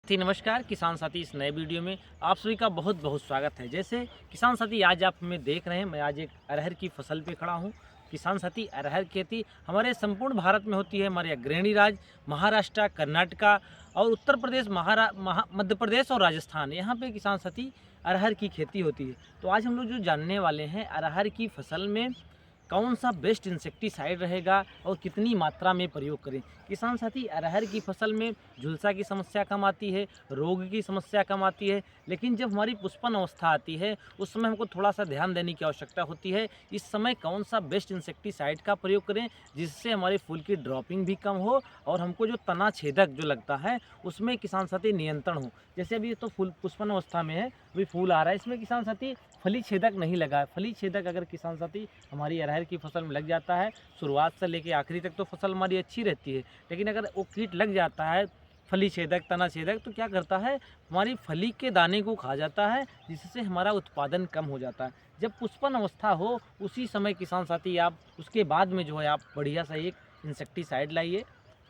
नमस्कार किसान साथी, इस नए वीडियो में आप सभी का बहुत बहुत स्वागत है। जैसे किसान साथी आज आप हमें देख रहे हैं, मैं आज एक अरहर की फसल पे खड़ा हूँ। किसान साथी, अरहर खेती हमारे संपूर्ण भारत में होती है। हमारे अग्रणी राज्य महाराष्ट्र, कर्नाटका और उत्तर प्रदेश, मध्य प्रदेश और राजस्थान, यहाँ पे किसान साथी अरहर की खेती होती है। तो आज हम लोग जो जानने वाले हैं, अरहर की फसल में कौन सा बेस्ट इंसेक्टिसाइड रहेगा और कितनी मात्रा में प्रयोग करें। किसान साथी, अरहर की फसल में झुलसा की समस्या कम आती है, रोग की समस्या कम आती है, लेकिन जब हमारी पुष्पन अवस्था आती है उस समय हमको थोड़ा सा ध्यान देने की आवश्यकता होती है। इस समय कौन सा बेस्ट इंसेक्टिसाइड का प्रयोग करें जिससे हमारे फूल की ड्रॉपिंग भी कम हो और हमको जो तना छेदक जो लगता है उसमें किसान साथी नियंत्रण हो। जैसे अभी तो फूल पुष्पन अवस्था में है, अभी फूल आ रहा है, इसमें किसान साथी फली छेदक नहीं लगा है। फली छेदक अगर किसान साथी हमारी अरहर की फसल में लग जाता है, शुरुआत से लेकर आखिरी तक तो फसल हमारी अच्छी रहती है, लेकिन अगर वो कीट लग जाता है फली छेदक, तना छेदक, तो क्या करता है, हमारी फली के दाने को खा जाता है, जिससे हमारा उत्पादन कम हो जाता है। जब पुष्पन अवस्था हो उसी समय किसान साथी आप उसके बाद में जो है आप बढ़िया सा एक इंसेक्टिसाइड लाइए।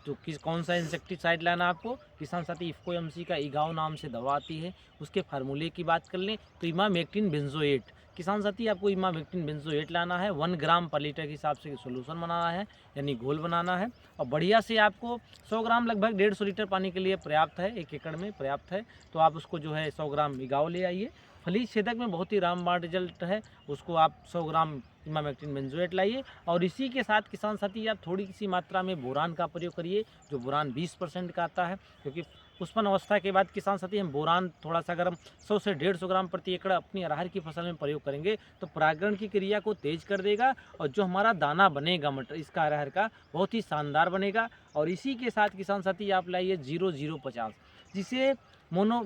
तो कौन सा इंसेक्टिसाइड लाना आपको, किसान साथी इफ्को एमसी का ईगाव नाम से दवा आती है, उसके फार्मूले की बात कर लें तो इमामेक्टिन बेंजोएट। किसान साथी आपको इमामेक्टिन बेंजोएट लाना है, 1 ग्राम पर लीटर के हिसाब से सोल्यूशन बनाना है, यानी घोल बनाना है। और बढ़िया से आपको 100 ग्राम लगभग 150 लीटर पानी के लिए पर्याप्त है, 1 एकड़ में पर्याप्त है। तो आप उसको जो है 100 ग्राम ईगाव ले आइए। फली छेदक में बहुत ही रामबाण रिजल्ट है, उसको आप 100 ग्राम इमामेक्टिन बेंजोएट लाइए। और इसी के साथ किसान साथी आप थोड़ी सी मात्रा में बोरान का प्रयोग करिए, जो बोरान 20% का आता है, क्योंकि पुष्पन अवस्था के बाद किसान साथी हम बोरान थोड़ा सा अगर हम 100 से 150 ग्राम प्रति एकड़ अपनी अरहर की फसल में प्रयोग करेंगे तो परागण की क्रिया को तेज कर देगा और जो हमारा दाना बनेगा मटर इसका अरहर का बहुत ही शानदार बनेगा। और इसी के साथ किसान साथी आप लाइए 0050,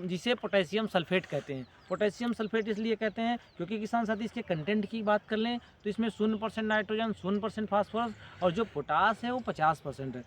जिसे पोटेशियम सल्फेट कहते हैं। पोटेशियम सल्फेट इसलिए कहते हैं क्योंकि किसान साथी इसके कंटेंट की बात कर लें तो इसमें 0% नाइट्रोजन, 0% फास्फोरस और जो पोटास है वो 50% है,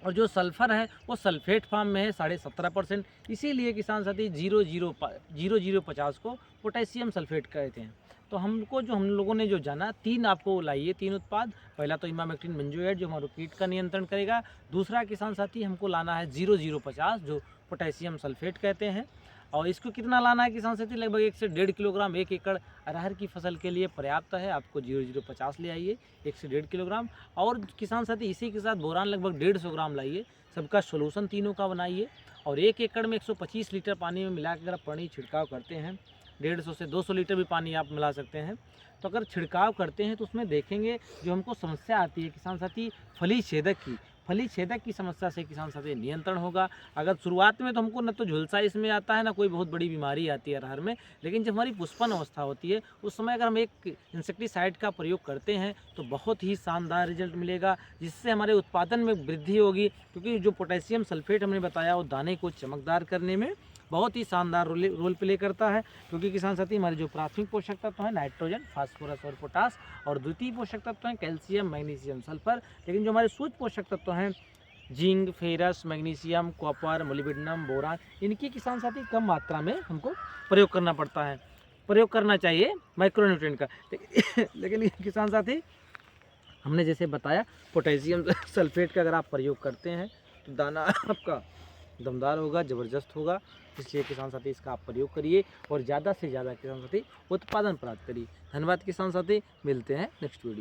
और जो सल्फ़र है वो सल्फेट फॉर्म में है 17.5%। इसीलिए किसान साथी 0050 को पोटेशियम सल्फेट कहते हैं। तो हम लोगों ने जो जाना, 3 आपको लाइए, 3 उत्पाद। पहला तो इमामेक्टिन बेंजोएट जो हमारे कीट का नियंत्रण करेगा। दूसरा किसान साथी हमको लाना है 0050 जो पोटेशियम सल्फेट कहते हैं। और इसको कितना लाना है किसान साथी, लगभग 1 से 1.5 किलोग्राम 1 एकड़ अरहर की फसल के लिए पर्याप्त है। आपको 0050 ले आइए, 1 से 1.5 किलोग्राम। और किसान साथी इसी के साथ बोरान लगभग 150 ग्राम लाइए, सबका सोल्यूशन तीनों का बनाइए। और 1 एकड़ में 125 लीटर पानी में मिलाकर अगर आप पानी छिड़काव करते हैं, 150 से 200 लीटर भी पानी आप मिला सकते हैं। तो अगर छिड़काव करते हैं तो उसमें देखेंगे जो हमको समस्या आती है किसान साथी फली छेदक की समस्या से किसान साथी नियंत्रण होगा। अगर शुरुआत में तो हमको न तो झुलसा इसमें आता है, ना कोई बहुत बड़ी बीमारी आती है अरहर में, लेकिन जब हमारी पुष्पन अवस्था होती है उस समय अगर हम एक इंसेक्टिसाइड का प्रयोग करते हैं तो बहुत ही शानदार रिजल्ट मिलेगा, जिससे हमारे उत्पादन में वृद्धि होगी। क्योंकि जो पोटेशियम सल्फेट हमने बताया वो दाने को चमकदार करने में बहुत ही शानदार रोल प्ले करता है। क्योंकि किसान साथी हमारे जो प्राथमिक पोषक तत्व हैं नाइट्रोजन, फास्फोरस और पोटास, और द्वितीय पोषक तत्व हैं कैल्शियम, मैग्नीशियम, सल्फर, लेकिन जो हमारे सूक्ष्म पोषक तत्व हैं zinc, ferrous, magnesium, copper, molybdenum, boron, इनकी किसान साथी कम मात्रा में हमको प्रयोग करना चाहिए माइक्रोन्यूट्रिएंट का। लेकिन ये किसान साथी हमने जैसे बताया पोटेशियम सल्फेट का अगर आप प्रयोग करते हैं तो दाना आपका दमदार होगा, ज़बरदस्त होगा। इसलिए किसान साथी इसका आप प्रयोग करिए और ज़्यादा से ज़्यादा किसान साथी उत्पादन प्राप्त करिए। धन्यवाद किसान साथी, मिलते हैं नेक्स्ट वीडियो।